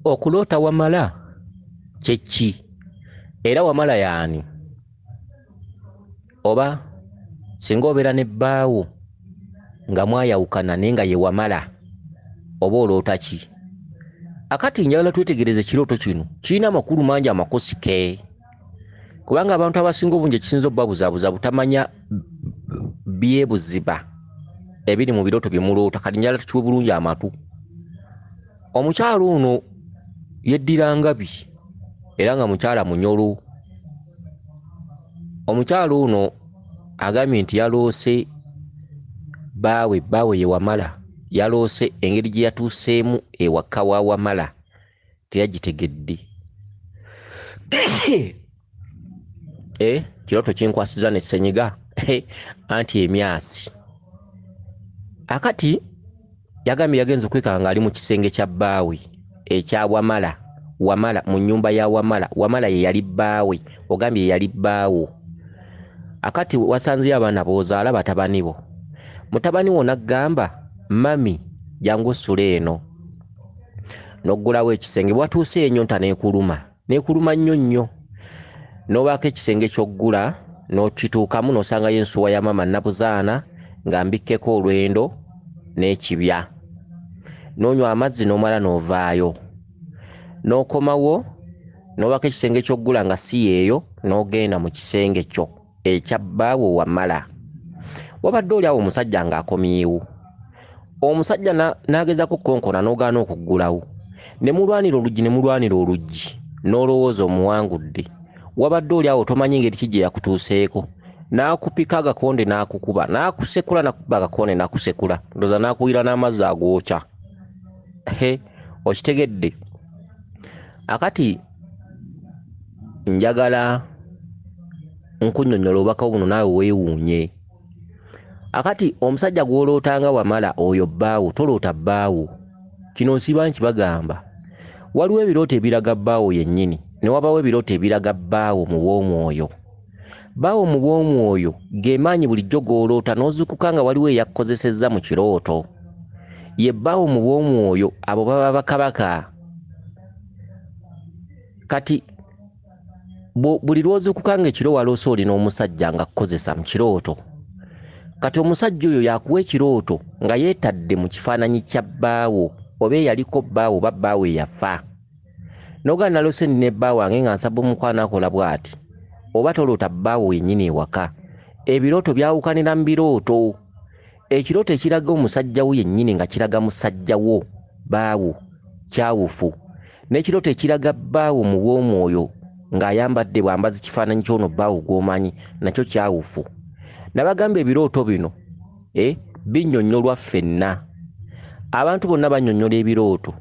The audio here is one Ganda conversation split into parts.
Okuloota wamala kyeki era wamala yaani oba singa obeera ne bbaawo nga mwayawukana naye nga ye wamala oba oloota ki? Akati njagala twetegereze ekirooto kino kirina amakulu mangi amakosike kubanga abantu abasinga obungi ekisinza okubabuzaabuza butamanya byebuziba ebiri mu birooto bye muloota. Kati njagala tukiwe bulungi amatu. Omukyalo ono yeddira ngabi era nga mukyala munyolo. Omukyalo ono agambye nti yaloose bbaawe ye wamala, yaloose engeri gye yatuuseemu ewaka wa wamala teyagitegedde. Kirooto kinkwasiza ne ssenyiga anti emyasi. Akati yagambye yagenze okwekanga ng'ali mu kisenge kya bbaawe ekya wamala mu nnyumba ya wamala ye yali bbaawe, ogambye ye yali bbaawo. Akati wasanzeyo abaana b'ozaala batabani bo. Mutabani wo n'aggamba mami jangu ossula eno, n'oggulawo ekisenge. Bwatuuse ennyonta n'ekuluma nnyo n'obaako ekisenge ky'oggula n'okituukamu n'osangayo ensuwa ya mama nabuzaana nga mbikkeko olwendo n'ekibya, n'onywa amazzi n'omala n'ovaayo, n'okomawo n'obaako ekisenge ky'oggula nga si yeeyo n'ogenda mu kisenge kyo ekya bbaawo wamala. Wabadde oli awo omusajja ng'akomyewo. Omusajja n'agezaako okukonkona n'ogaana okuggulawo, ne mulwanira oluggi n'olowooza omuwangudde. Wabadde oli awo tomanyi ngeri ki gye yakutuuseeko, n'akupika agakonde n'akukuba, n'akusekula n'akukuba agakonde n'akusekula, ndowooza n'akuwira n'amazzi agookya. Okitegedde? Akati njagala nkunnyonnyola obubaka buno naawe weewuunye. Akati omusajja gw'olootanga wamala oyo bbaawo, toloota bbaawo. Kino nsiba nkibagamba. Waliwo ebirooto ebiraga bbaawo yennyini, ne wabaawo ebirooto ebiraga bbaawo mu bw'omwoyo. Bbaawo mu bw'omwoyo ge maanyi bulijjo g'oloota n'ozuukuka nga waliwo eyakkozesezza mu kirooto. Ye bbaawo mu bw'omwoyo abo baba bakabaka. Kati buli lw'ozuukuka nga ekiro waloose olina omusajja ng'akkozesa mu kirooto. Kati omusajja oyo yakuwa ekirooto nga yeetadde mu kifaananyi kya bbaawo, oba eyaliko bbaawo oba bbaawo eyafa. N'ogaa naloose nina ebbaawo wange nga nsaba omukwano akola bw'ati, oba toloota bbaawo yennyini ewaka. Ebirooto byawukanira mu birooto. Ekirooto ekiraga omusajja wo yennyini nga kiraga musajja wo bbaawo kyawufu, n'ekirooto ekiraga bbaawo mu bw'omwoyo ng'ayambadde bwambazi kifaananyi ky'ono bbaawo gw'omanyi nakyo kyawufu. Nabagamba ebirooto bino binnyonnyolwa ffenna. Abantu bonna bannyonnyola ebirooto.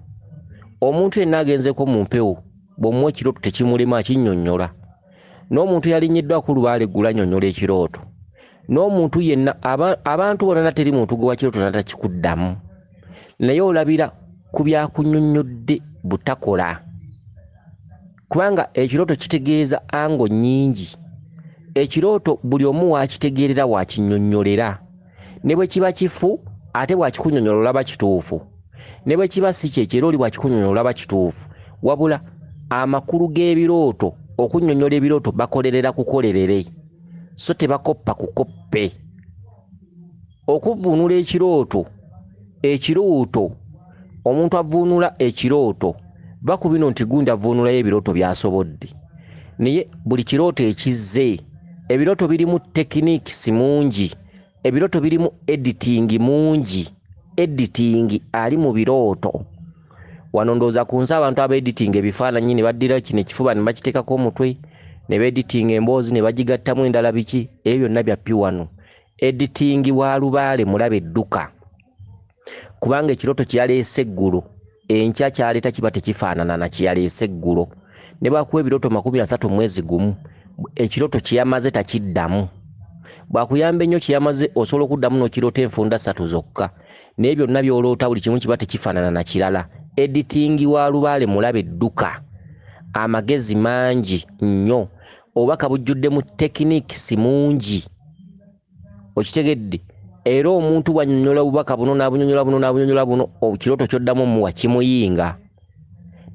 Omuntu yenna agenzeko mu mpewo bw'omuwa ekirooto tekimulema akinnyonnyola. N'omuntu yalinyiddwa ku lubaale eggulu annyonnyola ekirooto. N'omuntu yenna abantu bonna teri muntu gwe wa kirooto natakikuddamu. Naye olabira ku byakunnyonnyodde butakola. Kubanga ekirooto kitegeeza ango nnyingi. Ekirooto buli omu waakitegeerera waakinnyonnyolera. Ne bwe kiba kifu ate bwakikunnyonnyola olaba kituufu. Ne bwe kiba si kyekyo oli bwakikunnyonnyola olaba kituufu. Wabula amakulu g'ebirooto, okunnyonnyola ebirooto bakolerera kukolerere, so tebakoppa kukoppe. Okuvvuunula ekirooto, omuntu avvuunula ekirooto va ku bino nti gundi avvuunulayo ebirooto by'asobodde. Naye buli kirooto ekizze, ebirooto birimu tekinikisi mungi, ebirooto birimu editing mungi. Editing ali mu birooto. Wano ndowooza ku nsi abantu aba-editing ebifaananyi ne baddira kino ekifuba ne bakiteekako omutwe, ne ba-editing emboozi ne bagigattamu endala biki, ebyo byonna bya ppi wano. Editing wa lubaale mulabe edduka. Kubanga ekirooto kyeyaleese eggulo, enkya kyaleeta kiba tekifaanana na kyeyaleese eggulo. Ne bakuwa ebirooto 30 mwezi gumu, ekirooto kyeyamaze takiddamu. Bwakuyamba ennyo kyeyamaze osobola okuddamu n'okiroota enfunda 3 zokka. Naye byonna by'oloota buli kimu kiba tekifaanana na kirala. Editing wa lubaale mulabe edduka. Amagezi mangi nnyo. Obubaka bujjuddemu tekinikisi mungi. Okitegedde? Era omuntu bw'annyonnyola obubaka buno n'abunyonnyola buno, ekirooto ky'oddamu omuwa kimuyinga.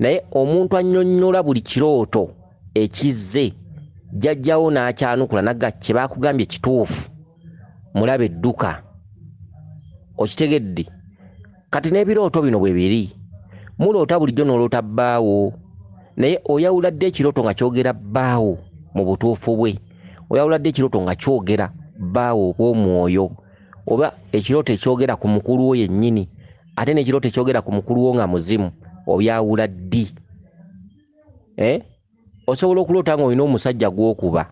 naye omuntu annyonnyola buli kirooto ekizze jjajjawo n'akyanukula nagga kye baakugambye kituufu mulaba edduka okitegedde kati n'ebirooto bino bwe biri muloota bulijjo n'oloota bbaawo naye oyawula dde ekirooto nga kyogera bbaawo mu butuufu bwe oyawula dde ekirooto nga kyogera bbaawo bw'omwoyo oba ekirooto ekyogera ku mukulu wo yennyini ate n'ekirooto ekyogera ku mukulu wo nga muzimu obyawula ddi osobola okuloota nga olina omusajja gw'okuba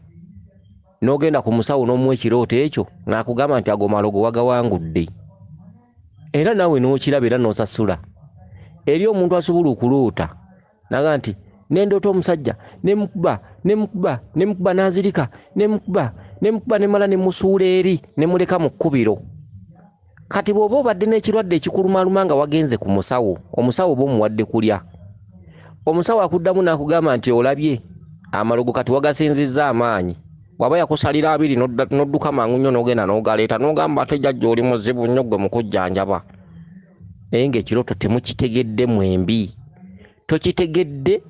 n'ogenda ku musawo n'omuwa ekirooto ekyo n'akugamba nti ago malogo wagawangudde era naawe n'okiraba era n'osasula eri omuntu asobola okuloota naga nti nendoota omusajja nemukuba n'azirika nemukuba nemala nemusuula eri nemuleka mu kkubiro kati bw'oba obadde n'ekirwadde ekikulumaluma nga wagenze ku musawo omusawo oba omuwadde kulya omusawo akuddamu n'akugamba nti olabye amalogo kati wagasinzizza amaanyi bw'aba yakusalira abiri n'odduka mangu nnyo n'ogenda n'ogaleeta n'ogamba ate jjajja oli muzibu nnyo gwe mu kujjanjaba naye ng'ekirooto temukitegedde mwembi tokitegedde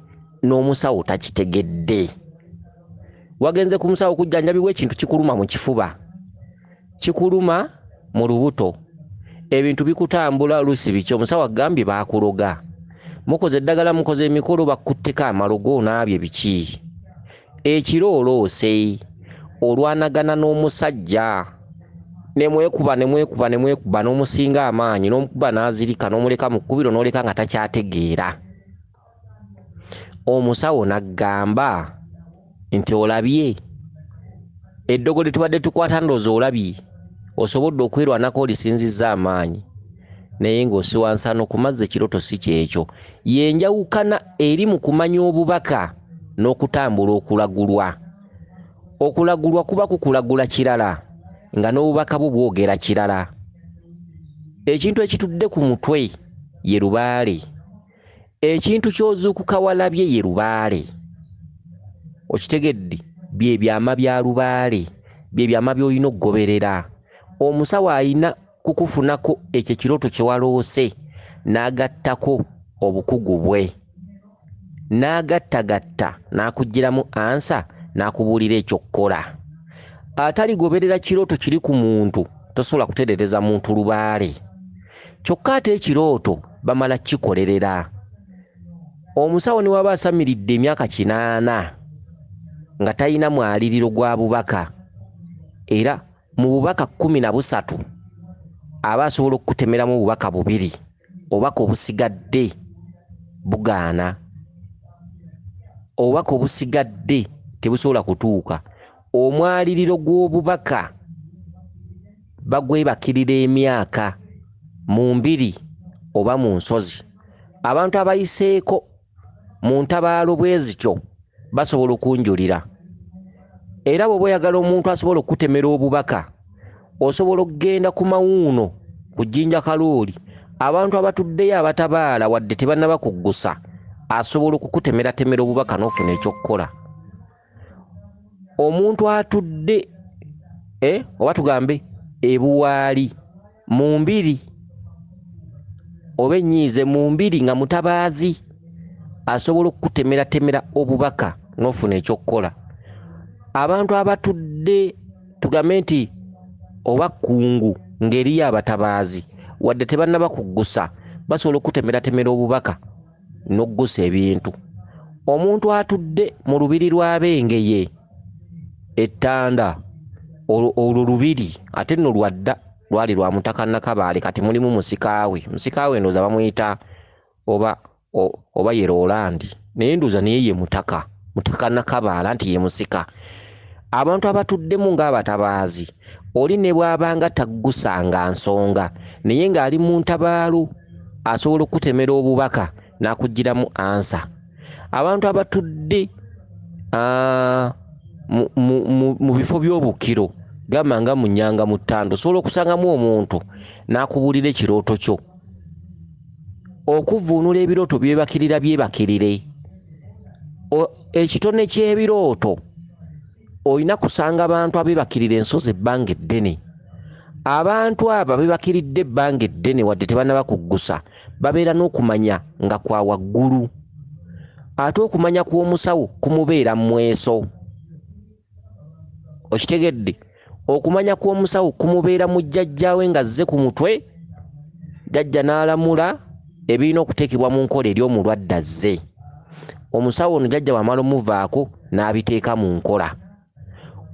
n'omusawo takitegedde wagenze ku musawo kujjanjabibwa ekintu kikuluma mu kifuba kikuluma mu lubuto ebintu bikutambula lusi biki omusawo agambye baakuloga mukoze eddagala mukoze emikolo bakutteko amalogo naabye biki ekiro oloose olwanagana n'omusajja nemwekuba n'omusinga amaanyi n'omukuba n'azirika n'omuleka mu kkubiro n'oleka nga takyategeera omusawo n'aggamba nti olabye eddogo lye tubadde tukwata ndoozi olabye osobodde okwerwanako olisinzizza amaanyi naye ng'osiwansano ku mazzi ekirooto si kyekyo yenjawukana eri mu kumanya obubaka n'okutambula okulagulwa kuba kukulagula kirala nga n'obubaka bwo bwogera kirala ekintu ekitudde ku mutwe ye lubaale ekintu ky'ozuukuka walabye ye lubaale okitegedde bye byama bya lubaale bye byama by'olina okugoberera omusawo ayina kukufunako ekyo kirooto kye waloose n'agattako obukugu bwe n'agattagatta n'akugiramu ansa n'akubuulira ekyokkola ataligoberera kirooto kiri ku muntu tosobola kutereereza muntu lubaale kyokka ate ekirooto bamala kikolerera omusawo ne waba asamiridde emyaka 8 nga talina mwaliriro gwa bubaka era mu bubaka 13 aba asobola okukutemeramu obubaka 2 obubaka obusigadde bugaana obubaka obusigadde tebusobola kutuuka omwaliriro gw'obubaka bagwebakirira emyaka mu mbiri oba mu nsozi abantu abayiseeko mu ntabaalo bwezityo basobola okunjulira era bw'oba oyagala omuntu asobola okutemera obubaka osobola okugenda ku mawuuno ku jjinja kalooli abantu abatuddeyo abatabaala wadde tebannaba kuggusa asobola okukutemeratemera obubaka n'ofuna ekyokkola omuntu atudde oba tugambe ebuwaali mu mbiri oba ennyiize mu mbiri nga mutabaazi asobola okukutemeratemera obubaka n'ofuna ekyokkola abantu abatudde tugambe nti oba kkungu ng'eriyo abatabaazi wadde tebannaba kuggusa basobola okukutemeratemera obubaka n'oggusa ebintu omuntu atudde mu lubiri lw'abengeye ettanda olwo lubiri ate nno lwadda lwali lwa mutaka Nakabaale kati mulimu musikaawe ndooza bamuyita oba ye Rolandi naye ndooza naye ye mutaka Nakabaale nti ye musika abantu abatuddemu ng'abatabaazi oli ne bw'abanga taggusanga nsonga naye ng'ali mu ntabaalo asobola okukutemera obubaka n'akugiramu ansa abantu abatudde mu bifo by'obukiro gamba nga mu nnyanga mu ttando osobola okusangamu omuntu n'akubuulira ekirooto kyo okuvvuunula ebirooto byebakirire ekitone ky'ebirooto olina kusanga abantu abebakirira ensozi ebbanga eddene abantu abo bebakiridde ebbanga eddene wadde tebannaba kuggusa babeera n'okumanya nga kwa waggulu ate okumanya kw'omusawo kumubeera mu mweso. Okitegedde? Okumanya kw'omusawo kumubeera mu jjajjaawe ng'azze ku mutwe, jjajja n'alamula ebirina okuteekebwa mu nkola eri omulwadde azze. Omusawo ono jjajja bw'amala omuvaako n'abiteeka mu nkola.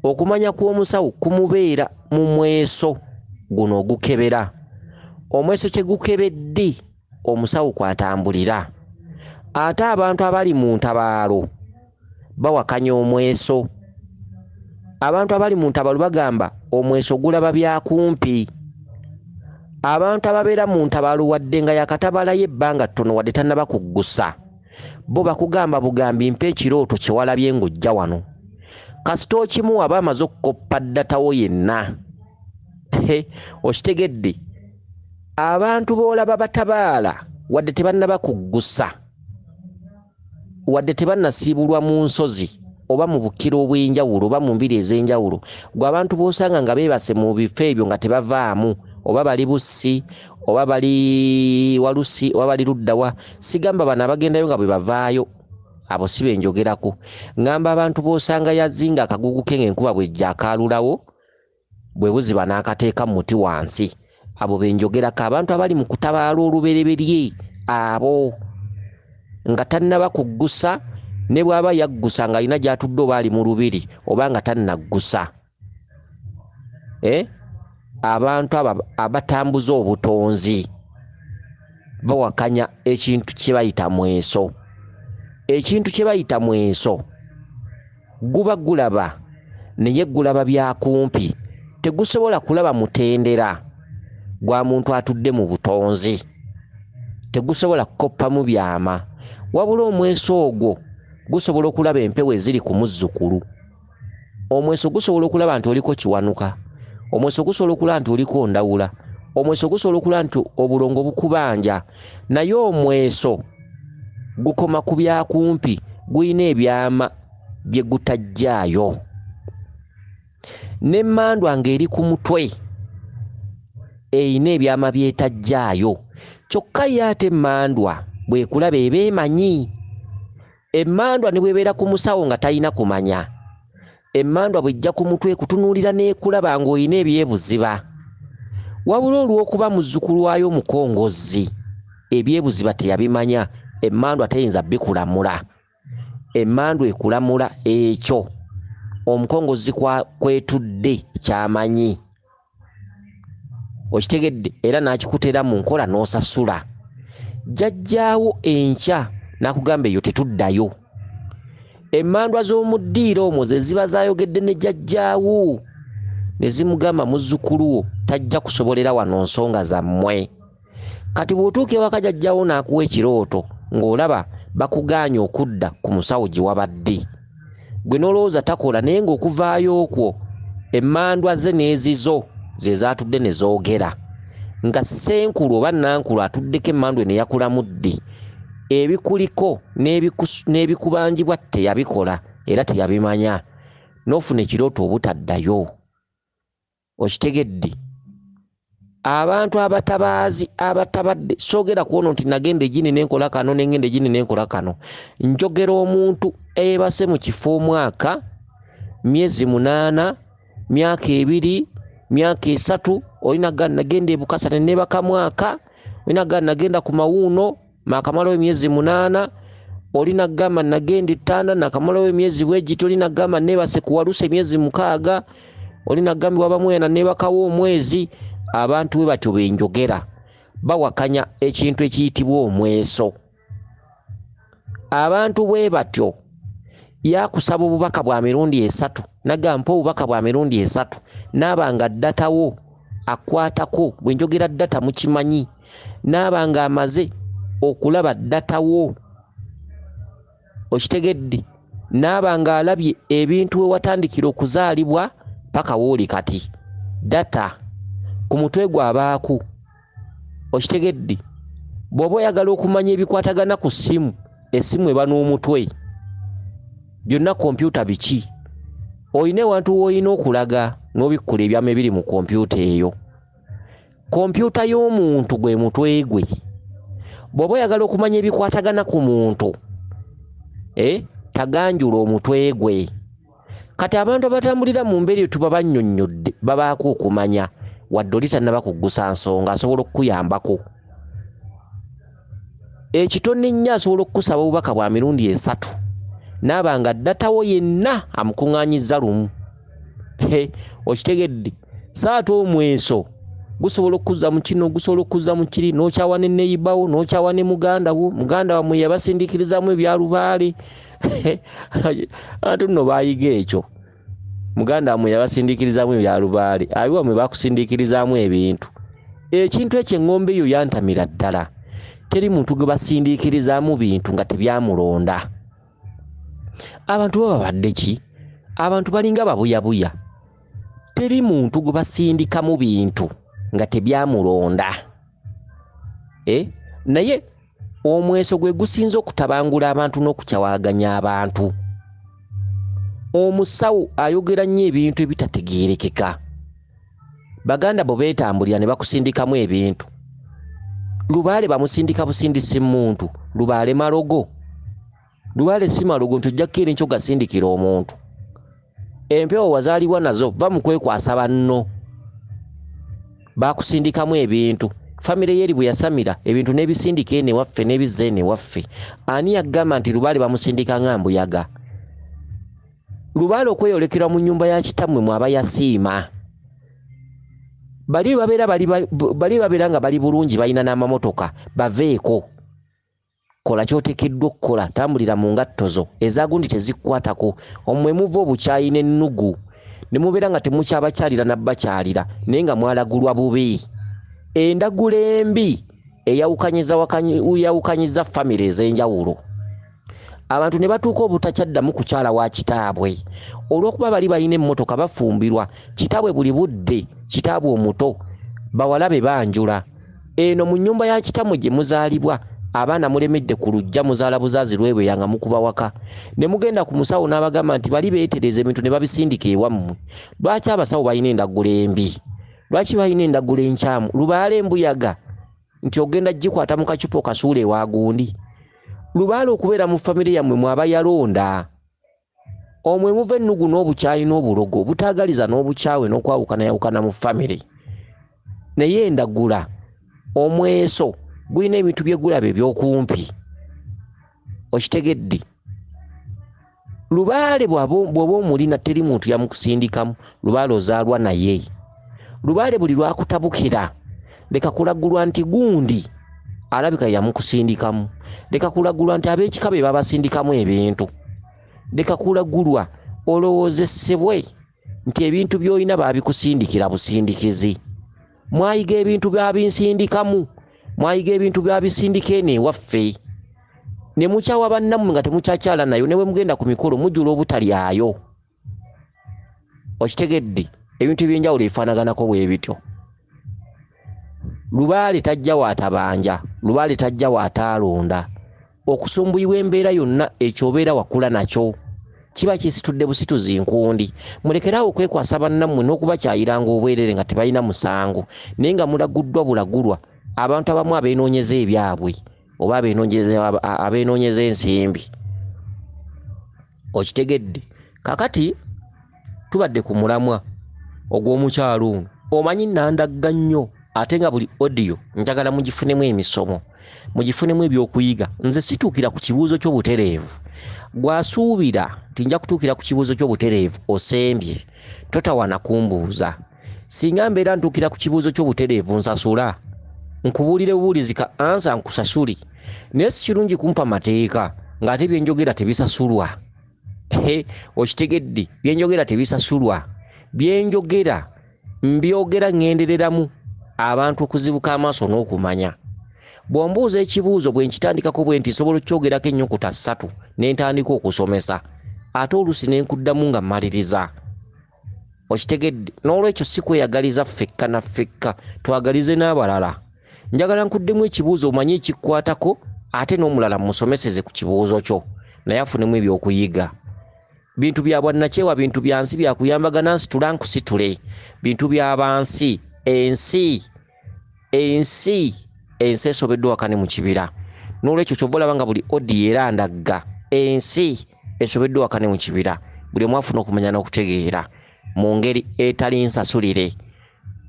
Okumanya kw'omusawo kumubeera mu mweso guno ogukebera. Omweso kye gukebedde omusawo kwatambulira. Ate abantu abali mu ntabaalo bawakanya omweso. Abantu abali mu ntabaalo bagamba omweso gulaba byakumpi. Abantu ababeera mu ntabaalo wadde nga yakatabalayo ebbanga ttono wadde tannaba kuggusa, bo bakugamba bugambi mpa ekirooto kye walabye ng'ojja wano. Kasita okimuwa aba amaze okukoppa ddatawo yenna. Okitegedde? Abantu boolaba batabaala wadde tebannaba kuggusa, wadde tebannasiibulwa mu nsozi oba mu bukiro obw'enjawulo oba mu mbiri ez'enjawulo, gwe abantu b'osanga nga beebase mu bifo ebyo nga tebavaamu, oba bali Bussi oba bali Walusi oba bali Luddawa. Sigamba bano abagendayo nga bwe bavaayo, abo si be njogerako. Ngamba abantu b'osanga yazinga akagugu ke ng'enkuba bw'ejja akaalulawo, bwe buziba n'akateeka mu muti wansi, abo be njogerako. Abantu abali mu kutabaala olubereberye, abo nga tannaba kuggusa, ne bw'aba yaggusa ng'alina gy'atudde oba ali mu lubiri oba nga tannaggusa. Abantu abatambuza obutonzi bawakanya ekintu kye bayita mweso. Ekintu kye bayita mweso guba gulaba naye gulaba byakumpi, tegusobola kulaba mutendera gwa muntu atudde mu butonzi, tegusobola kukoppamu byama, wabula omweso ogwo gusobola okulaba empewo eziri ku muzzukulu. Omweso gusobola okulaba nti oliko kiwanuka. Omweso gusobola okulaba nti oliko ndawula. Omweso gusobola okulaba nti obulongo bukubanja. Naye omweso gukoma ku byakumpi, gulina ebyama bye gutajjaayo. N'emmandwa ng'eri ku mutwe eyina ebyama byetajjaayo. Kyokka ye ate emmandwa bw'ekulaba eba emanyi. Emmandwa ne bw'ebeera ku musawo nga talina kumanya, emmandwa bw'ejja ku mutwe ekutunuulira n'ekulaba ng'olina ebyebuziba. Wabula olw'okuba muzzukulu wayo mukongozzi, ebyebuziba teyabimanya, emmandwa teyinza bikulamula. Emmandwa ekulamula ekyo omukongozzi kwetudde kyamanyi. Okitegedde? Era n'akikutera mu nkola n'osasula. Jjajjaawo enkya n'akugamba eyo tetuddayo. Emmandwa z'omu ddiiro omwo ze ziba zaayogedde ne jjajjaawo ne zimugamba muzzukulu wo tajja kusobolera wano nsonga zammwe. Kati bw'otuuka ewaka jjajjaawo n'akuwa ekirooto ng'olaba bakugaanye okudda ku musawo gye wabadde, gwe n'olowooza takola, naye ng'okuvaayo okwo emmandwa ze n'ezizo ze zaatudde ne zoogera nga ssenkulu oba nankulu atuddeko emmandwa ne yakulamudde, ebikuliko n'ebikubanjibwa teyabikola era teyabimanya, n'ofuna ekirooto obutaddayo. Okitegedde? Abantu abatabaazi abatabadde, soogera kuwono nti nagenda egini n'enkola kano n'engenda egini n'enkola kano. Njogera omuntu eyeebase mu kifo omwaka, myezi 8, myaka 2, myaka 3, olina gana nagenda e Bukasa ne neebaka mwaka, olina gana nagenda ku Mawuuno maakamalawo emyezi 8, olina gamba nagenda Ttanda nakamalawo emyezi bwegiti, olina gamba neebase ku Walusi emyezi 6, olina gambibwa bamwena neebakawo omwezi. Abantu bwe batyo benjogera, bawakanya ekintu ekiyitibwa omweso. Abantu bwe batyo yakusaba obubaka bwa mirundi 3, nagamba obubaka bwa mirundi 3, n'abanga ddatawo akwatako, bwe njogera ddata mukimanyi, n'abanga amaze okulaba ddatawo. Okitegedde? N'abanga alabye ebintu we watandikira okuzaalibwa paka wooli kati, data ku mutwe gw'abaaku. Okitegedde? Bw'oba oyagala okumanya ebikwatagana ku ssimu, essimu eba n'omutwe, byonna kompyuta biki, olina ewantu w'olina okulaga n'obikkula ebyama ebiri mu kompyuta eyo. Kompyuta y'omuntu gwe mutwe gwe. Bw'oba oyagala okumanya ebikwatagana ku muntu, taganjula omutwe gwe. Kati abantu abatambulira mu mbeera tuba bannyonnyodde babaako okumanya wadde oli tannaba kuggusa nsonga asobola okukuyambako. Ekitone nnyo asobola okukusaba obubaka bwa mirundi 3 naaba nga ddatawo yenna amukuŋŋaanyizza lumu. Okitegedde saata omweso gusobola okuzza mu kino gusobola okuzza mu kiri n'okyawa ne neyibawo n'okyawa ne muganda wammwe yabasindiikirizamu ebyalubaale. Antu nno baayiga ekyo. Muganda wammwe yabasindiikirizamu ebyalubaale abiwammwe bakusindiikirizaamu ebintu. Ekintu ekyo eŋŋombe eyo yantamira ddala. Teri muntu gwe basindiikirizaamu bintu nga tebyamulonda. Abantu baba badde ki? Abantu balinga babuyabuya. Teri muntu gwe basindikamu bintu nga tebyamulonda. Naye omweso gwe gusinza okutabangula abantu n'okukyawaganya abantu. Omusawo ayogera nnyo ebintu ebitategeerekeka. Baganda bo beetambulira ne bakusindikamu ebintu. Lubaale bamusindika busindisi muntu. Lubaale malogo. Lubaale si malogo nti ojja kukira enkyo gasindikira omuntu. Empewo wazaalibwa nazo bamukwekwasa banno. Bakusindikamu ebintu. Famire yeri bwe yasamira ebintu n'ebisindika ene waffe n'ebizza ene waffe. Ani yagamba nti lubaale bamusindika nga mbuyaga? Lubaale okweyolekera mu nnyumba ya kitammwe mwaba yasiima. Bali babeera nga bali bulungi balina n'amamotoka baveeko. Kola kyotekeddwa okukola, tambulira mu ngatto zo ezaagundi tezikkwatako. Omwe muva obukyayi n'ennugu ne mubeera nga temukyabakyalira nabbakyalira naye nga mwalagulwa bubi. Endagula embi eyawukanyiza famire ez'enjawulo. Abantu ne batuuka obutakyaddamu kukyala wa kitaabwe. Olw'okuba bali balina emmotoka bafumbirwa. Kitaabwe buli budde, kitaabwe omuto, bawala be banjula. Eno mu nnyumba ya kitammwe gye muzaalibwa, abaana mulemedde ku lujja muzaala buzaazi lwebweya nga mukuba waka. Ne mugenda ku musawo n'abagamba nti bali beetereza ebintu ne babisindika ewammwe. Lwaki abasawo balina endagula embi? Lwaki balina endagula enkyamu? Lubaale embuyaga nti ogenda gikwata mu kacupa okasuula ewa gundi. Lubaale okubeera mu famire yammwe mwaba yalonda. Omwe muva ennugu n'obukyayi n'obulogo butaagaliza n'obukyawe n'okwawukana mu famire. Naye endagula omweso gulina ebintu bye gulaba ebyokumpi. Okitegedde? Lubaale bw'oba omulina teri muntu yamukusindikamu. Lubaale ozaalwa naye. Lubaale buli lwakutabukira leka kulagulwa nti gundi alabika yamukusindikamu. Leka kulagulwa nti ab'ekika be babasindikamu ebintu. Leka kulagulwa olowoozesebwe nti ebintu by'olina babikusindikira busindikizi. Mwayiga ebintu byabinsindikamu. Mwayiga ebintu byabisindika ene waffe. Ne mukyawa bannammwe nga temukyakyala nayo ne bwe mugenda ku mikolo mujjula obutalyayo. Okitegedde? Ebintu ebyenjawulo ebifaanaganako bwe bityo. Lubaale tajja waatabanja. Lubaale tajja waataalonda. Okusumbuyibwa embeera yonna ekyobeera wakula nakyo. Kiba kisitudde busituzi nkundi. Mulekerawo okwekwasa bannammwe n'okubakyayiranga obwerere nga tebalina musango. Naye nga mulaguddwa bulagulwa abantu abamu abeenoonyeza ebyabwe oba abeenoonyeza ensimbi. Okitegedde? Kakati tubadde ku mulamwa ogw'omukyalo ono. Omanyi nandagga nnyo ate nga buli audio njagala mugifunemu emisomo. Mugifunemu ebyokuyiga. Nze situukira ku kibuuzo ky'obutereevu. Gwasuubira nti nja kutuukira ku kibuuzo ky'obutereevu osembye. Totawana kumbuuza. Singa mbeera ntuukira ku kibuuzo ky'obutereevu nsasula. Nkubuulire bubuulizika ansa nkusasuli. Naye si kirungi kumpa mateeka ng'ate byenjogera tebisasulwa. Okitegedde? Byenjogera tebisasulwa. Byenjogera mbyogera ngendereramu abantu okuzibuka amaaso n'okumanya. Bw'ombuuza ekibuuzo bwe nkitandikako bwe nti nsobola okyogerako ennyukuta 3 ne ntandika okusomesa. Ate oluusi ne nkuddamu nga mmaliriza. Okitegedde? N'olwekyo si kweyagaliza ffekka na ffekka, twagalize n'abalala. Njagala nkuddemu ekibuuzo omanye ekikkwatako ate n'omulala musomeseze ku kibuuzo kyo naye afunemu ebyokuyiga. Bintu bya bwannakyewa, bintu bya nsi byakuyambagana nsitula nkusitule. Bintu bya bansi, ensi esobeddwa wakane mu kibira. N'olwekyo ky'oba olaba nga buli odi era ndagga ensi esobeddwa wakane mu kibira buli omu afuna okumanya n'okutegeera mu ngeri etali nsasulire.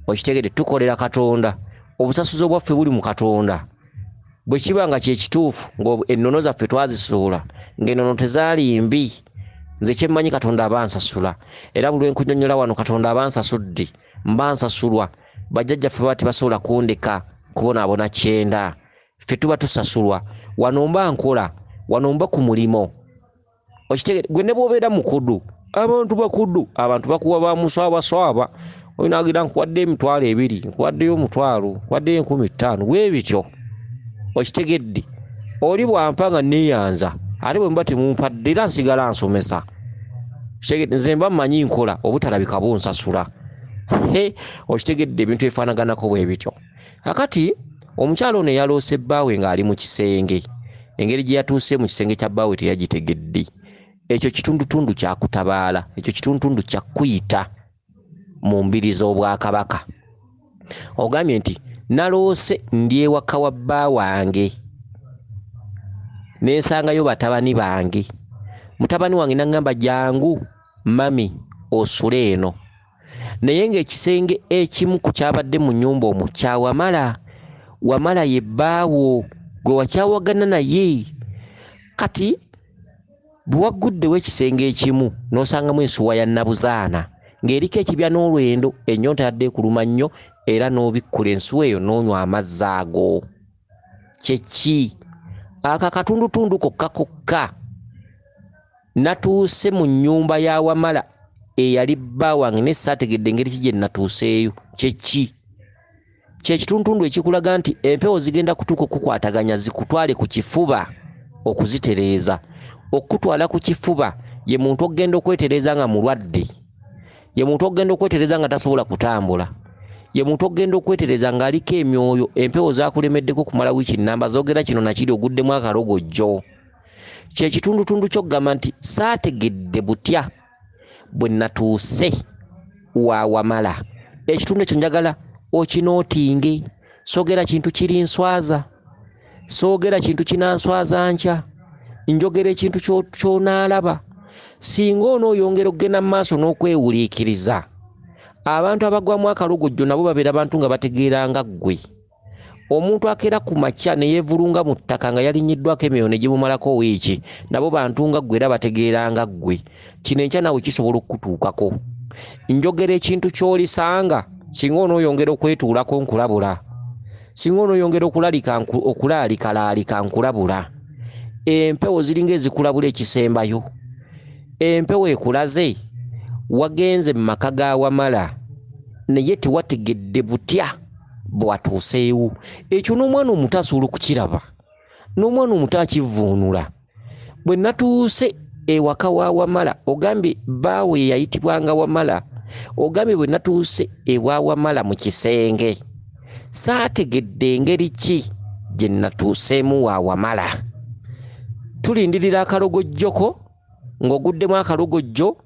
Okitegedde tukolera Katonda, obusasuzi obwaffe buli mu Katonda. Bwe kiba nga kye kituufu ng'ennono zaffe twazisuula ng'ennono tezaali mbi, nze kyemmanyi Katonda abansasula, era buli lwenkunyonnyola wano Katonda abansasudde mba nsasulwa. Bajjajjaffe baba tebasobola kundeka kubonaabona kyenda, ffe tuba tusasulwa. Wano mba nkola, wano mba ku mulimo. Okitegedde gwe ne bw'obeera mukudu, abantu bakudu, abantu bakuwa ba muswabaswaba, olina agira nkuwadde emitwalo 2, nkuwaddeyo omutwalo, nkuwaddeyo 15,000 bwe bityo. Okitegedde oli bwampa nga neeyanza ate bwe mba temumpadde era nsigala nsomesa. Okitegedde nze mba mmanyi nkola obutalabika bunsasula. Okitegedde ebintu ebifaanaganako bwe bityo. Kakati omukyalo ono yaloose bbaawe ng'ali mu kisenge, engeri gye yatuuse mu kisenge kya bbaawe teyagitegedde. Ekyo kitundutundu kya kutabaala, ekyo kitundutundu kya kuyita mu mbiri z'Obwakabaka. Ogambye nti naloose ndi ewaka wa bba wange nensangayo batabani bange. Mutabani wange n'aŋŋamba jangu mami osule eno, naye ng'ekisenge ekimu ku kyabadde mu nnyumba omwo kya Wamala. Wamala ye bbaawo gwe wakyawagana naye. Kati bwe wagguddewo ekisenge ekimu n'osangamu ensuwa ya Nnabuzaana ng'eriko ekibya n'olwendo, ennyonta yadde kuluma nnyo, era n'obikkula ensuwa eyo n'onywa amazzi ago. Kyeki aka katundutundu kokka kokka natuuse mu nnyumba ya Wamala eyali bba wange ne saategedde engeri ki gye natuuseeyo. Kyeki kyekitundutundu ekikulaga nti empewo zigenda kutuuka okukwataganya zikutwale ku kifuba okuzitereeza. Okutwala ku kifuba ye muntu ogenda okwetereeza nga mulwadde, ye muntu ogenda okwetereeza nga tasobola kutambula, ye muntu ogenda okwetereeza ng'aliko emyoyo, empewo zaakulemeddeko kumala wiiki nnamba zoogera kino nakiri oguddemu akalogojjo. Kyekitundutundu ky'okugamba nti saategedde butya bwe natuuse wa Wamala. Ekitundu ekyo njagala okinootinge. Soogera kintu kiri nswaza, soogera kintu kinanswaza nkya, njogera ekintu ky'onaalaba. Singa onooyongera okugenda mu maaso n'okwewuliikiriza, abantu abagwamu akalogojjo nabo babeera bantu nga bategeera nga ggwe. Omuntu akeera ku makya ne yeevulunga mu ttaka nga yalinyiddwako emyoyo ne gimumalako wiiki, nabo bantu nga ggwe era bategeera nga ggwe. Kino enkya naawe kisobola okutuukako. Njogera ekintu ky'olisanga singa onooyongera okwetuulako nkulabula, singa onooyongera okulaalika nkulabula. Empewo ziringa ezikulabula ekisembayo. Empewo ekulaze wagenze mu maka ga Wamala naye tewategedde butya bwe watuuseewo. Ekyo n'omwana omuto asobola okukiraba, n'omwana omuto akivuunula. Bwe natuuse ewaka wa Wamala, ogambye bbaawe yayitibwanga Wamala, ogambye bwe natuuse ewa Wamala mu kisenge, saategedde engeri ki gye natuuseemu wa Wamala. Tulindirira akalogojjoko, ng'oguddemu akalogojjo,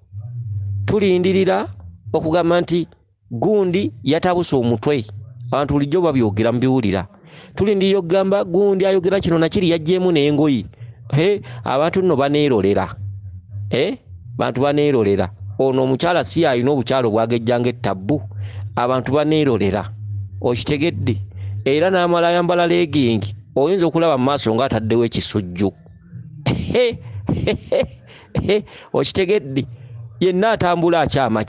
tulindirira okugamba nti gundi yatabuse omutwe. Abantu bulijjo babyogera mubiwulira. Tulindirira okugamba gundi ayogera kino nakiri yaggyemu n'engoyi. Abantu nno baneerolera. Bantu baneerolera. Ono omukyala si alina obukyalo bwagejjanga ettabbu. Abantu baneerolera. Okitegedde? Era n'amala ayambala legging, oyinza okulaba mu maaso ng'ataddewo ekisujju. Okitegedde? Yenna atambula akyama,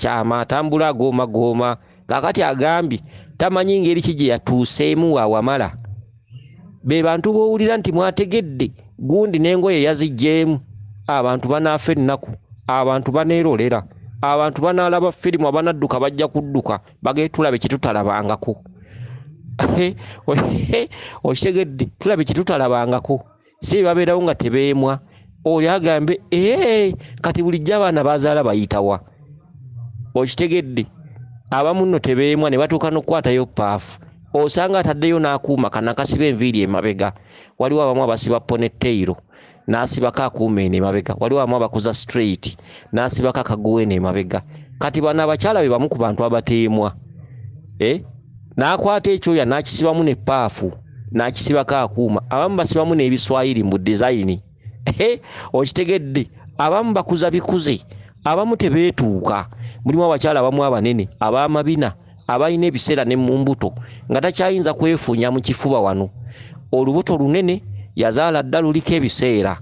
atambula agooma. Kaakati agambye tamanyi ngeri ki gye yatuuseemu wa Wamala. Be bantu b'owulira nti mwategedde gundi n'engoye yaziggyeemu. Abantu banaafa ennaku, abantu baneerolera, abantu banaalaba firimu, abanadduka bajja kudduka bagende tulabe kye tutalabangako. Okitegedde? Tulabe kye tutalabangako. Si babeerawo nga tebeemwa. Oli agambe kati bulijjo abaana bazaala bayitawa. Okitegedde? Abamu nno tebeemwa ne batuuka n'okukwatayo paafu. Osanga ataddeyo n'akuuma kanakasiba enviiri emabega. Waliwo abamu abasiba ponetteiro n'asibako akuuma eno emabega. Waliwo abamu abakuza straight n'asibako akaguweeno emabega. Kati bano abakyala be bamu ku bantu abateemwa. N'akwata ekyoya n'akisibamu ne paafu n'akisibako akuuma. Abamu basibamu n'ebiswayiri mu design okitegedde abamu bakuza bikuze abamu tebeetuuka mulimu abakyala abamu abanene ab'amabina abalina ebiseera ne mu mbuto nga takyayinza kwefunya mu kifuba wano olubuto lunene yazaala dda luliko ebiseera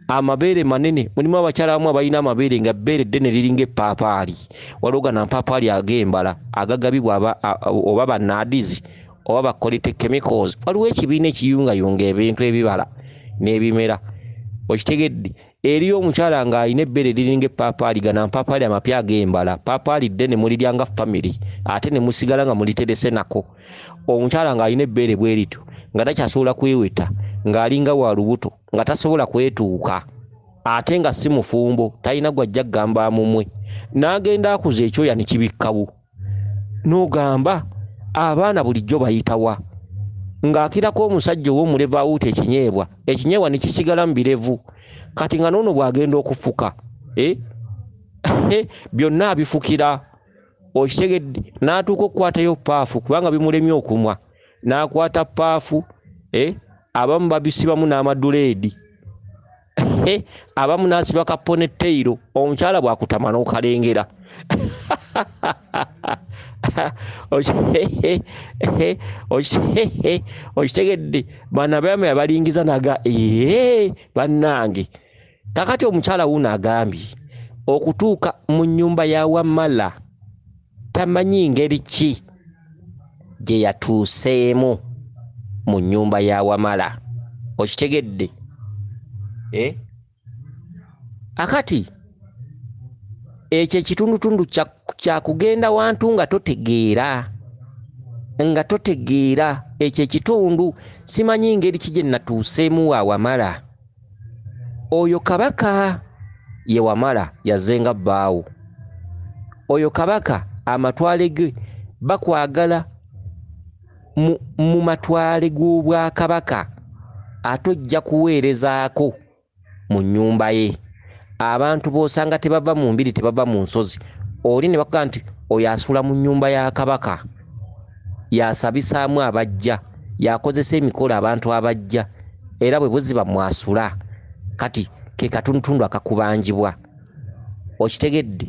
amabeere manene mulimu abakyala abamu abalina amabeere nga bbeere ddene liringa epaapaali waliwo gana mpaapaali ag'embala agagabibwa oba bannaadizi oba bakolite chemicals waliwo ekibiina ekiyungayunga ebintu ebibala n'ebimera okitegedde eriyo omukyala ng'alina ebbeere liringa epaapaali gana mpaapaali amapya ag'embala paapaali ddene muliryanga family ate ne musigala nga muliterese nako omukyala ng'alina ebbeere bwe lityo nga takyasobola kweweta ng'alinga wa lubuto nga tasobola kwetuuka ate nga si mufumbo talina gwajja kugamba mumwe n'agenda akuza ekyoya ne kibikkawo n'ogamba abaana bulijjo bayitawa ng'akirako omusajja ow'omuleva awuuta ekinyeebwa ne kisigala mu birevu kati nga noono bw'agenda okufuka byonna abifukira okitegedde n'atuuka okukwatayo paafu kubanga bimulemye okumwa n'akwata paafu abamu babisibamu n'amaduleedi abamu n'asiba kaponeteyiro omukyala bw'akutama n'okalengera okitegedde banabyama yabalingiza naga bannange kakati omukyala wuno agambye okutuuka mu nnyumba ya Wamala tamanyi ngeri ki gye yatuuseemu mu nnyumba ya Wamala okitegedde akati ekyo ekitundutundu kyakugenda wantu nga totegeera ekyo ekitundu simanyi ngeri ki gye natuuseemu wa Wamala oyo kabaka ye Wamala yazenga bbaawo oyo kabaka amatwale ge bakwagala mu matwale g'obwakabaka atojja kuweerezaako mu nnyumba ye abantu b'osanga tebava mu mbiri tebava mu nsozi oli ne bakuga nti oyo asula mu nnyumba ya kabaka yasabisaamu abajja yakozesa emikolo abantu abajja era bwe buziba mwasula kati ke katundutundu akakubanjibwa okitegedde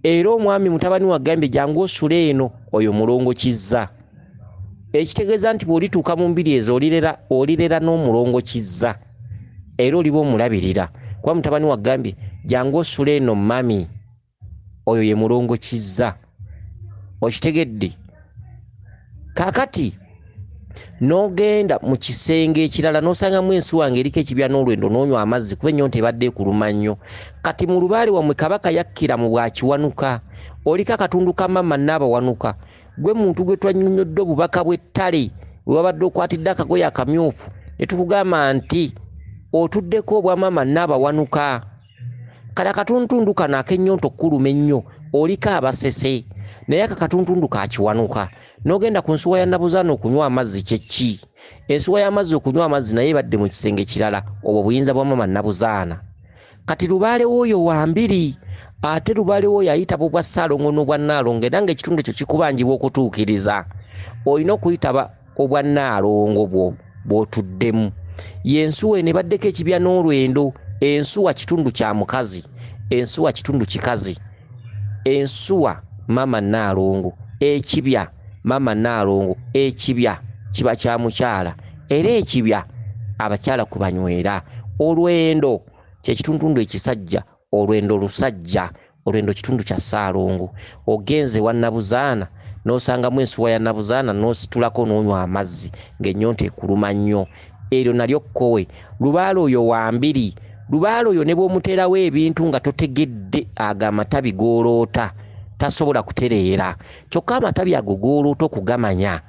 era omwami mutabani wagambye jangu osula eno oyo mulongo kizza ekitegeeza nti bw'olituuka mu mbiri ezo olirera n'omulongo kizza era oliba omulabirira kuba mutabani wagambye jangu osula eno mami oyo ye mulongo kizza okitegedde kakati n'ogenda mu kisenge ekirala n'osangamu ensuwa ng'eriko ekibya n'olwendo n'onywa amazzi kuba ennyonta ebadde ekuluma nnyo kati mu lubaale wammwe kabaka yakkira mu bwakiwanuka oliko akatundu ka mama n'abawanuka gwe muntu gwe twannyonnyodde obubaka bw'ettale we wabadde okwatidde akagoye akamyufu ne tukugamba nti otuddeko obwa mama n'abawanuka kale akatuntundu kano ak'ennyonta okkuluma ennyo oliko abasese naye akakatuntundu kakiwanuka n'ogenda ku nsuwa ya Nabuzaana okunywa amazzi kyeki ensuwa y'amazzi okunywa amazzi naye badde mu kisenge kirala obwo buyinza bwa mama Nabuzaana kati lubaale w'oyo wa mbiri ate lubaale w'oyo ayitaba obwa Ssaalongo n'obwa Nnaalongo era ng'ekitundu ekyo kikubanjibwa okutuukiriza olina okuyitaba obwa Nnaalongo bw'otuddemu y'ensuwa eno ebaddeko ekibya n'olwendo ensuwa kitundu kya mukazi ensuwa kitundu kikazi ensuwa mama Nnaalongo ekibya mama Nnaalongo ekibya kiba kya mukyala era ekibya abakyala kubanywera olwendo kyekitundu ekisajja olwendo lusajja olwendo kitundu kya Ssaalongo ogenze wa Nabuzaana n'osangamu ensuwa ya Nabuzaana n'ositulako n'onywa amazzi ng'ennyonta ekuluma nnyo eryo nalyo kkowe lubaale oyo wa mbiri lubaale oyo ne bw'omuteerawo ebintu nga totegedde aga amatabi g'oloota tasobola kutereera kyokka amatabi ago g'oloota okugamanya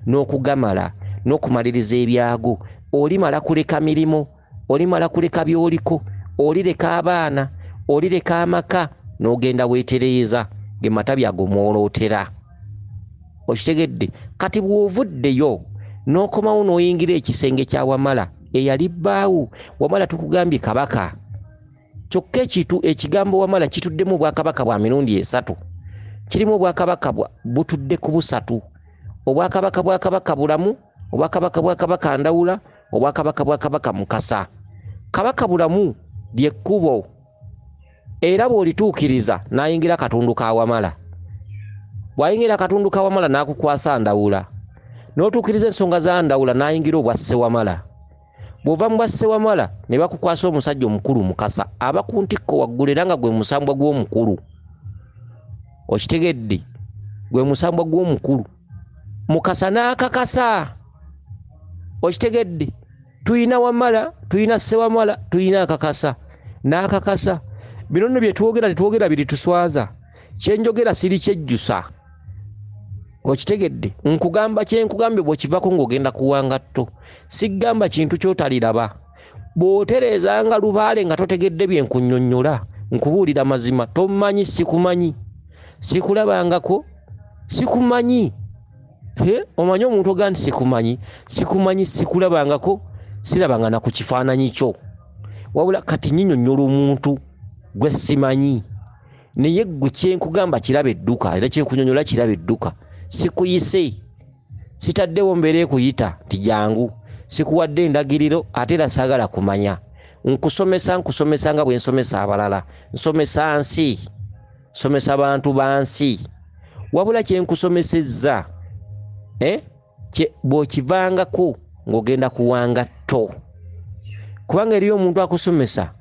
n'okugamala n'okumaliriza ebyago olimala kuleka mirimu olimala kuleka by'oliko olireka abaana olireka amaka n'ogenda weetereeza ge matabi ago mwolootera okitegedde kati bw'ovuddeyo n'okomawo n'oyingira ekisenge kya Wamala eyali bbaawo Wamala tukugambye kabaka kyokka ekigambo Wamala kituddemu obwakabaka bwa mirundi esatu kirimu obwakabaka butudde ku busatu obwakabaka bwa kabaka bulamu obwakabaka bwa kabaka Ndawula obwakabaka bwa kabaka Mukasa kabaka bulamu lyekkubo era bw'olituukiriza n'ayingira katundu ka Wamala. Bw'ayingira katundu ka Wamala n'akukwasa Ndawula n'otuukiriza ensonga za Ndawula n'ayingira obwa Ssewamala. Bw'ova mu bwa Ssewamala ne bakukwasa omusajja omukulu Mukasa aba ku ntikko waggulu era nga gwe musambwa gw'omukulu. Okitegedde? Gwe musambwa gw'omukulu. Mukasa n'akakasa. Okitegedde? Tuyina Wamala, tuyina Ssewamala, tuyina akakasa. N'akakasa. Bino nno bye twogera biri tuswaza. Kyenjogera siri kyejjusa. Okitegedde? Nkugamba kyenkugambye bw'okivako ng'ogenda kuwanga tto. Sigamba kintu ky'otaliraba. Bw'otereezanga lubaale nga totegedde bye nkunnyonnyola, nkubuulira mazima, tommanyi sikumanyi. Sikulabangako, sikumanyi. Omanyi omuntu ogaa nti sikumanyi sikulabangako, sirabanga na ku kifaananyi kyo. Wabula kati nnyonnyola omuntu gwe simanyi. Naye ggwe kyenkugamba kiraba edduka era kyenkunnyonnyola kiraba edduka. Sikuyise. Sitaddewo mbeera ekuyita nti jangu. Sikuwadde endagiriro ate era saagala kumanya. Nkusomesa nga bwe nsomesa abalala. Nsomesa nsi. Somesa bantu bansi. Wabula kyenkusomesezza bw'okivangako ng'ogenda kuwanga tto. Kubanga eriyo omuntu akusomesa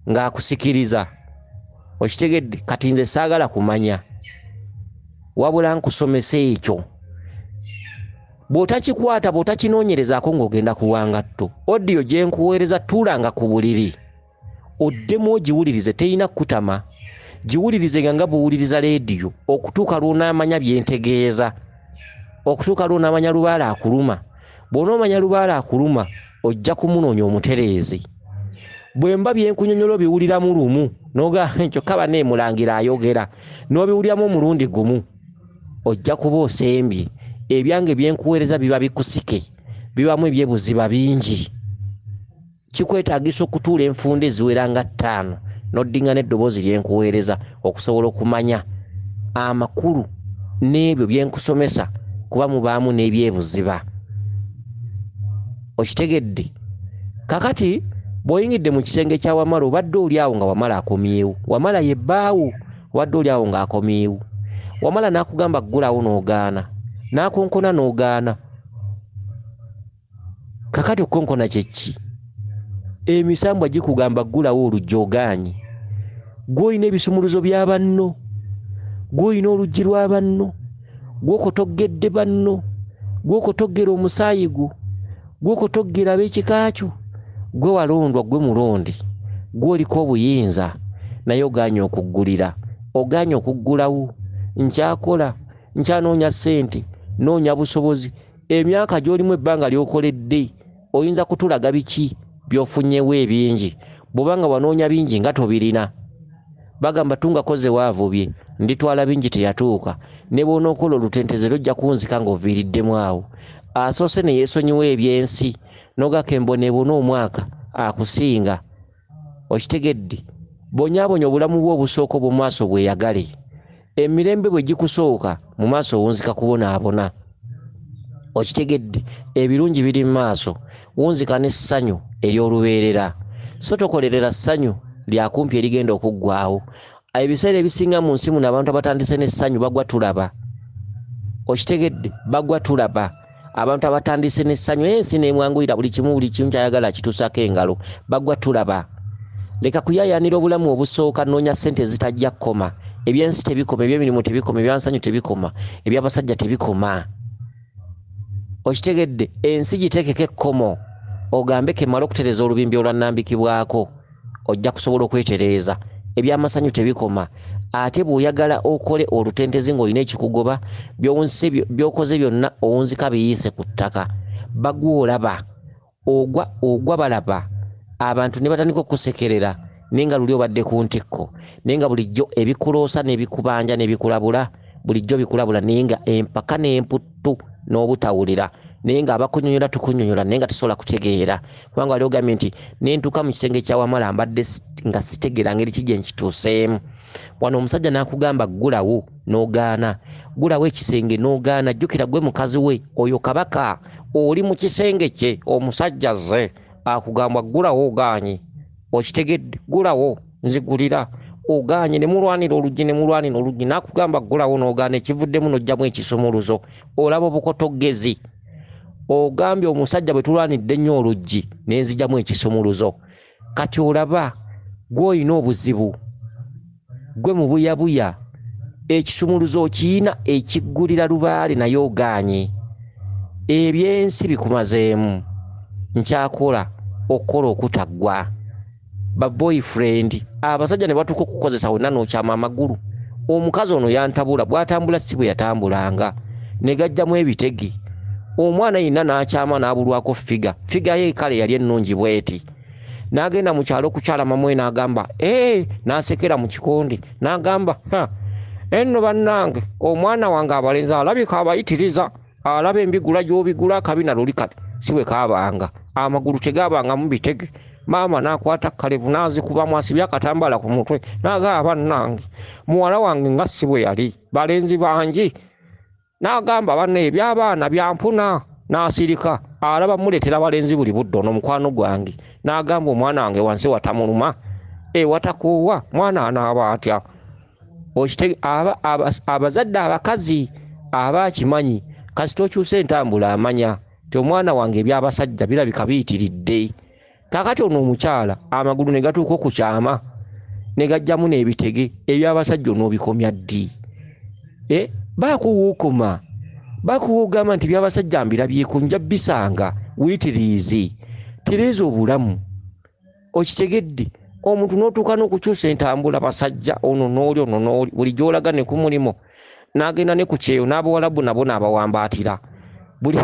ng'akusikiriza. Okitegedde? Kati nze saagala kumanya. Wabula nkusomesa ekyo. Bw'otakikwata bw'otakinoonyerezaako ng'ogenda kuwanga tto. Odiyo gye nkuweereza tuulanga ku buliri. Oddemu ogiwulirize teyina kutama. Giwulirize nga buwuliriza leediyo okutuuka lw'onaamanya bye ntegeeza. Okutuuka lw'onaamanya lubaala akuluma. Bw'onoomanya lubaala akuluma ojja kumunoonya omutereezi. Bwe mba bye nkunnyonnyola obiwuliramu lumu n'ogamba kyokka banne emulangira ayogera n'obiwuliramu omulundi gumu ojja kuba osembye. Ebyange bye nkuweereza biba bikusike. Bibamu ebyebuziba bingi. Kikwetaagisa okutuula enfunda eziwera nga 5 n'oddinga n'eddoboozi lye nkuweereza okusobola okumanya amakulu n'ebyo bye nkusomesa kuba mubaamu n'ebyebuziba. Okitegedde? Kakati bw'oyingidde mu kisenge kya Wamala obadde oli awo nga Wamala akomyewo. Wamala ye bbaawo obadde oli awo ng'akomyewo. Wamala n'akugamba ggulawo n'ogaana. N'akonkona n'ogaana. Kakati okukonkona kye ki? Emisambwa gikugamba ggulawo oluggi ogaanye. Gw'olina ebisumuluzo bya banno. Gw'olina oluggi lwa banno. Gw'okotoggedde banno. Gw'okotoggera omusaayi gwo. Gw'okotoggera ab'ekika kyo. Gwe walondwa gwe mulondi. Gw'oliko obuyinza naye ogaanye okuggulira. Ogaanye okuggulawo. Nkyakola. Nkyanoonya ssente. Noonya busobozi. Emyaka gy'olimu ebbanga ly'okoledde oyinza kutulaga biki by'ofunyewo ebingi. Bw'obanga wanoonya bingi nga tobirina. Bagamba tungakoze waavubye nditwala bingi teyatuuka. Ne bw'onookola olutentezero ojja kunzika ng'oviiriddemu awo. Asoose ne yeesonyiwa ebyensi n'ogaka embonebona omwaka akusinga. Okitegedde? Bonyaabonya obulamu bwo obusooka obw'omu maaso bweyagale. Emirembe bwe gikusooka mu maaso wunzika kubonaabona. Okitegedde? Ebirungi biri mu maaso wunzika n'essanyu ery'olubeerera. So tokolerera ssanyu lyakumpi erigenda okuggwaawo. Ebiseera ebisinga mu nsi muno abantu abatandise n'essanyu bagwa tulaba. Okitegedde? Bagwa tulaba. Abantu abatandise n'essanyu ensi n'emwanguyira buli kimu kyayagala kituusako engalo. Bagwa tulaba. Leka kuyaayaanira obulamu obusooka noonya ssente zitajja kkoma. Ebyensi tebikoma, ebyemirimu tebikoma, ebyansanyu tebikoma, ebyabasajja tebikoma. Okitegedde? Ensi giteekeko ekkomo. Ogambe kemala okutereeza olubimbi olwannambikibwako. Ojja kusobola okwetereeza. Ebyamasanyu tebikoma. Ate bw'oyagala okole olutentezi ng'olina ekikugoba by'okoze byonna owunzika biyiise ku ttaka. Bagwa olaba. Ogwa balaba. Abantu ne batandika okusekerera naye nga luli obadde ku ntikko. Naye nga bulijjo ebikuloosa n'ebikubanja n'ebikulabula. Bulijjo bikulabula naye nga empaka n'emputtu n'obutawulira. Naye nga abakunnyonnyola tukunnyonnyola naye nga tusobola kutegeera. Kubanga wali ogambye nti nentuuka mu kisenge kya Wamala mbadde nga sitegeera ngeri ki gye nkituuseemu. Wano omusajja n'akugamba ggulawo n'ogaana. Ggulawo ekisenge n'ogaana. Jjukira gwe mukazi we oyo kabaka oli mu kisenge kye omusajja ze akugamba gulawo ogaanye okitegedde gulawo nzigulira ogaanye ne mulwanira oluggi nakugamba gulawo n'ogaana ekivuddemu n'ojjamu ekisumuluzo olaba obukotogezi ogambye omusajja bwe tulwanidde nnyo oluggi nenzijjamu ekisumuluzo kati olaba gw'olina obuzibu gwe mu buyabuya ekisumuluzo kiyina ekiggulira lubaale naye ogaanye ebyensi bikumazeemu nkyakola okukola okutaggwa ba boyfriend abasajja ne batuuka okukozesa wonna n'okyama amagulu omukazi ono yantabula bw'atambula si bwe yatambulanga ne gajjamu ebitegi omwana yenna n'akyama n'abulwako figa ye kale yali ennungi bweti n'agenda mu kyalo okukyala mamwe n'agamba n'asekera mu kikondi n'agamba enno bannange omwana wange abalenzi alabika abayitiriza alaba embigula gy'obigula akabina luli kati si bwe kaabanga amagulu tegabanga mu bitege maama n'akwata kalevu n'azikubamu asibye akatambala ku mutwe n'agamba bannange muwala wange nga si bwe yali balenzi bangi n'agamba banne ebyabaana byampuna n'asirika alaba muleetera balenzi buli budde ono mukwano gwange n'agamba omwana wange wansi watamuluma watakuwa mwana anaaba atya abazadde abakazi abakimanyi kasita okyusa entambula amanya ti omwana wange ebyabasajja birabika biyitiridde kakati ono omukyala amagulu ne gatuuka okukyama ne gajjamu n'ebitege ebyabasajja onoobikomya ddi bakuwuukuma bakuwugamba nti byabasajja mbirabyeku nja bisanga wiitiriizi tiriiza obulamu okitegedde omuntu n'otuuka n'okukyusa entambula basajja ono n'oli buli gy'olaga ne ku mulimo n'agenda ne ku kyeyo n'abawalabu nabo n'abawambaatira buli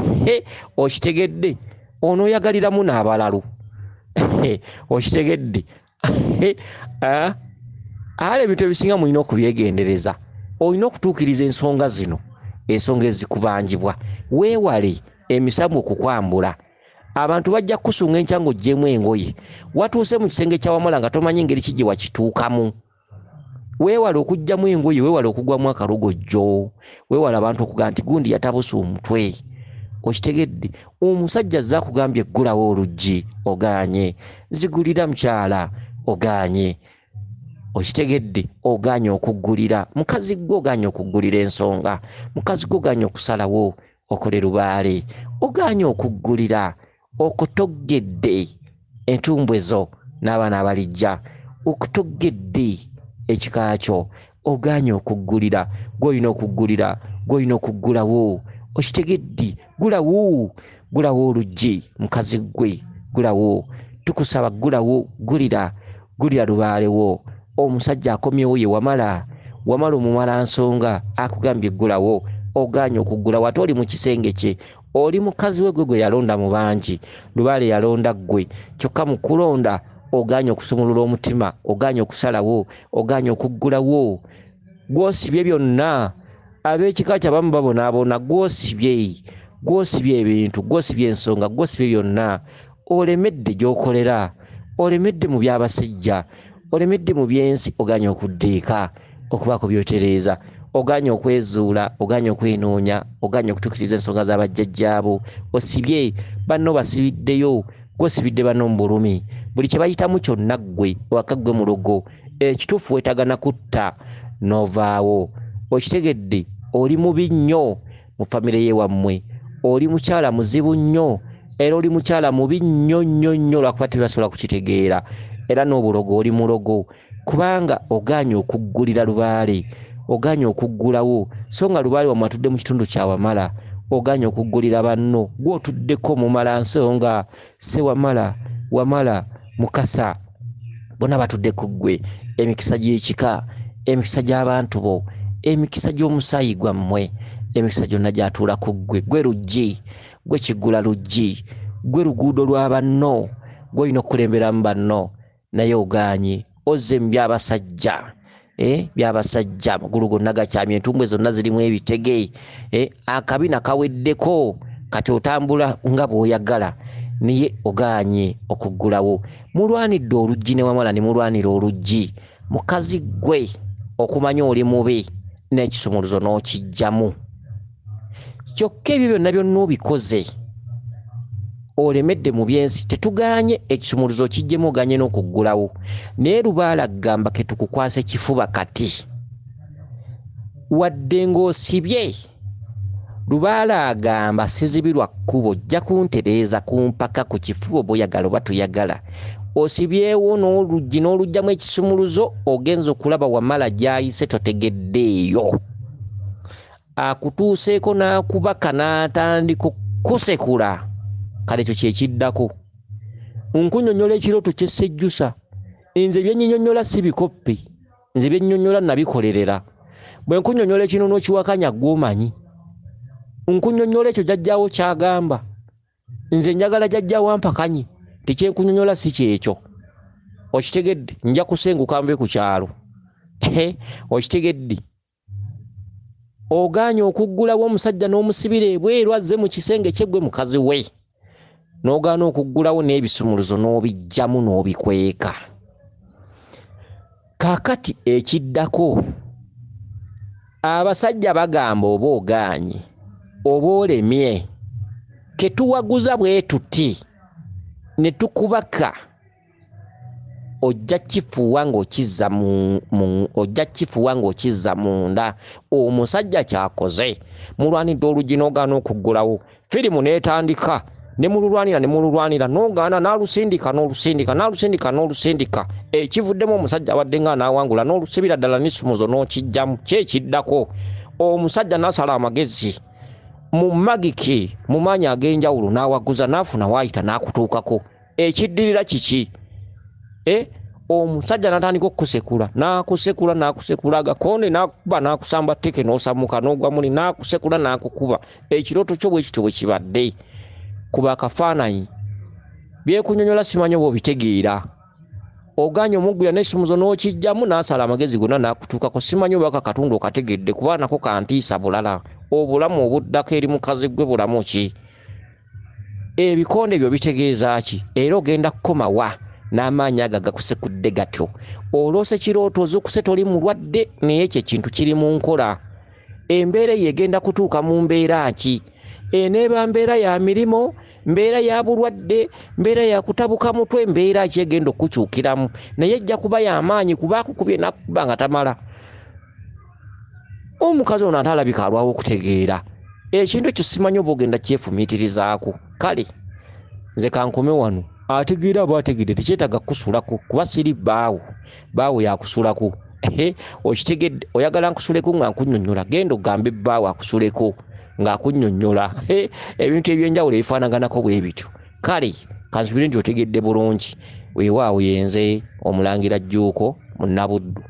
okitegedde onooyagaliramu n'abalalu okitegedde ale ebintu ebisinga mulina okubyegendereza olina okutuukiriza ensonga zino ensonga ezikubanjibwa weewale emisambu okukwambula abantu bajja kusunga enkya ng'oggyemu engoye watuuse mu kisenge ky'awamala nga tomanyi ngeri ki gye wakituukamu weewale okuggyamu engoye weewale okugwamu akalugojjo weewale abantu okugaa nti gundi yatabusa omutwe okitegedde omusajja azze akugambye eggulawo oluggi ogaanye zigulira mukyala ogaanye okitegedde ogaanye okuggulira mukazi gwe ogaanye okuggulira ensonga mukazi gwe ogaanye okusalawo okole lubaale ogaanye okuggulira okutoggedde entumbwe zo n'abaana abalijja okutoggedde ekikaakyo ogaanye okuggulira gw'olina okuggulira gw'olina okuggulawo okitegedde gulawo oluggi mukazi gwe gulawo tukusaba gulawo gulira lubaalewo omusajja akomyewo ye wamala omumala nsonga akugambye gulawo ogaanye okuggulawo ate oli mu kisenge kye oli mukazi we gwe yalonda mu bangi lubaale yalonda gwe kyokka mu kulonda ogaanye okusumulula omutima ogaanye okusalawo ogaanye okuggulawo gw'osibye byonna ab'ekika kyabamu babonaabona gw'osibye ebintu gw'osibye ensonga gw'osibye byonna olemedde gy'okolera olemedde mu byabasajja olemedde mu byensi ogaanye okuddiika okubaako byotereeza ogaanye okwezuula ogaanye okwenoonya ogaanye okutuukiriza ensonga z'abajjajjaabo osibye banno basibiddeyo gw'osibidde banno mu bulumi buli kye bayitamu kyonna ggwe waka ggwe mulogo ekituufu weetagana kutta n'ovaawo okitegedde oli mubi nnyo mu famire ye wammwe oli mukyala muzibu nnyo era oli mukyala mubi nnyo lwakuba tebasobola kukitegeera era n'obulogo oli mulogo kubanga ogaanye okuggulira lubaale ogaanye okuggulawo so nga lubaale wammwe atudde mu kitundu kyawamala ogaanye okuggulira banno gw'otuddeko mumala nsonga sewamala wamala mukasa bonna batudde ku ggwe emikisa gy'ekika emikisa gy'abantu bo emikisa gy'omusaayi gwammwe emikisa gyonna gyatuula ku ggwe gwe luggi gwe kiggula luggi gwe luguudo lwa banno gw'olina okukulemberamu banno naye ogaanye ozze mu byabasajja byabasajja amagulu gonna gakyamye entumbwe zonna zirimu ebitege akabina kaweddeko kati otambula nga bw'oyagala niye ogaanye okuggulawo mulwanidde oluggi ne wamala ne mulwanira oluggi mukazi gwe okumanya oli mubi n'ekisumuluzo n'okijjamu kyokka ebyo byonna byonna obikoze olemedde mu byensi tetuganye ekisumuluzo kijjemu oganye n'okuggulawo naye Lubaale agamba ke tukukwase kifuba kati wadde ng'osibye Lubaale agamba sizibirwa kkubo ojja kuntereeza ku mpaka ku kifuba boyagala oba tuyagala osibyewo n'oluggi n'olugjamu ekisumuluzo ogenza okulaba Wamala gy'ayise totegeddeeyo akutuuseeko n'akubaka n'atandika okusekula kale ekyo kyekiddako nkunyonnyola ekirooto ky'essejjusa nze byennyonnyola si bikoppi nze byennyonnyola nabikolerera bwe nkunyonnyola ekino n'okiwakanya gw'omanyi nkunyonnyola ekyo jjajjaawo kyagamba nze njagala jjajjaawo ampakanye tekyenkunyonnyola si kyekyo okitegedde nja kusenguka nve ku kyalo okitegedde oganye okuggulawo omusajja n'omusibira ebweru azze mu kisenge kye gwe mukazi we n'ogaana okuggulawo n'ebisumuluzo n'obijjamu n'obikweka kaakati ekiddako abasajja bagamba oba ogaanye oba olemye ketuwaguza bwe tuti ne tukubaka ojja kifuuwa ng'okizza munda omusajja kyakoze mulwanidde oluggi n'ogaana okuggulawo firimu n'etandika ne mululwanira n'ogaana n'alusindika ekivuddemu omusajja abadde nga n'awangula n'olusibira ddala n'essumuzo n'okijjamu kyekiddako omusajja n'asala amagezi mu magiki mu maanyi ag'enjawulo n'awaguza n'afuna waayita n'akutuukako ekiddirira kiki omusajja n'atandika okukusekula n'akusekula agakonde n'akuba n'akusamba tteke n'osamuka n'ogwa muli n'akusekula n'akukuba ekirooto kyo bwe kityo bwe kibadde kuba akafaananyi byekunyonnyola simanyi oba obitegeera oganye omuggulira n'essumuzo n'okijjamu n'asala amagezi gonna n'akutuukako simanyi oba katundu okategedde kuba nako kantiisa bulala obulamu obuddako eri mukazi gwe bulamu ki ebikonde ebyo bitegeeza ki era ogenda kukomawa n'amaanyi ago gakusekudde gatyo oloose kirooto ozukuse toli mulwadde naye ekyo ekintu kiri mu nkola embeera eyo egenda kutuuka mu mbeera ki eneeba mbeera ya mirimo mbeera ya bulwadde mbeera ya kutabuka mutwe mbeera ki egenda okukyukiramu naye ejja kuba y'amaanyi kuba akukubye n'akukuba nga tamala omukazi ono ate alabika alwawo okutegeera ekintu ekyo simanyi oba ogenda kyefumiitirizaako kale nze kankome wano ategeera aba ategedde tekyetaaga kukusulako kuba siri baawo yakusulako okitegedde oyagala nkusuleko nga nkunnyonnyola genda ogambe baawo akusuleko ng'akunnyonnyola ebintu ebyenjawulo ebifaanaganako bwe bityo kale kansubire nti otegedde bulungi weewaawo yenze Omulangira Jjuuko mu Nnabuddu.